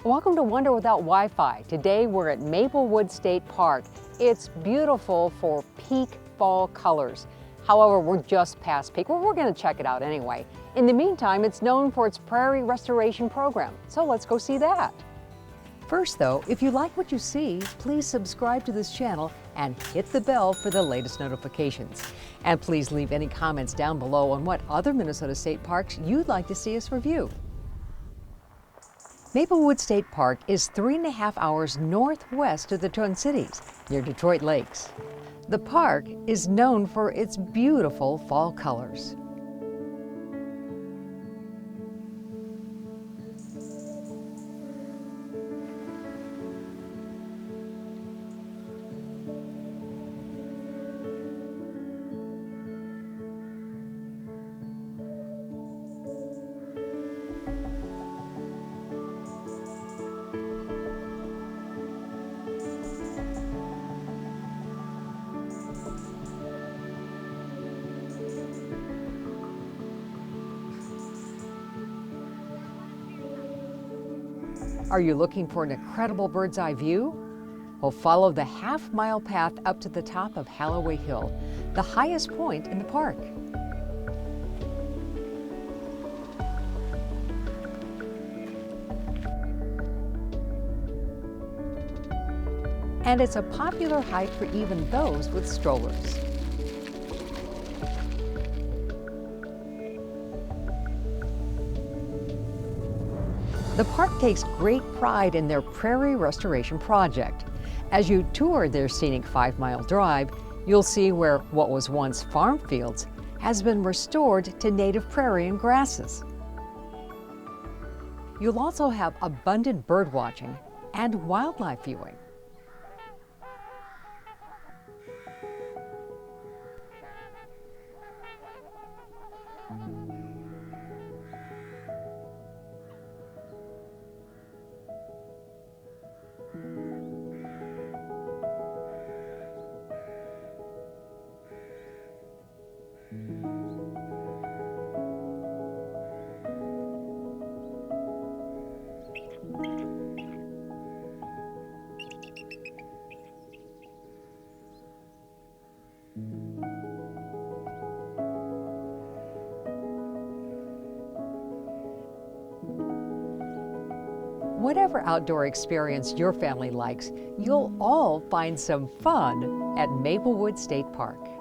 Welcome to Wonder Without Wi-Fi. Today we're at Maplewood State Park. It's beautiful for peak fall colors. However, we're just past peak. Well, we're going to check it out anyway. In the meantime, it's known for its prairie restoration program. So let's go see that. First though, if you like what you see, please subscribe to this channel and hit the bell for the latest notifications. And please leave any comments down below on what other Minnesota state parks you'd like to see us review. Maplewood State Park is 3.5 hours northwest of the Twin Cities, near Detroit Lakes. The park is known for its beautiful fall colors. Are you looking for an incredible bird's eye view? Well, follow the half-mile path up to the top of Holloway Hill, the highest point in the park. And it's a popular hike for even those with strollers. The park takes great pride in their prairie restoration project. As you tour their scenic 5-mile drive, you'll see where what was once farm fields has been restored to native prairie and grasses. You'll also have abundant bird watching and wildlife viewing. Whatever outdoor experience your family likes, you'll all find some fun at Maplewood State Park.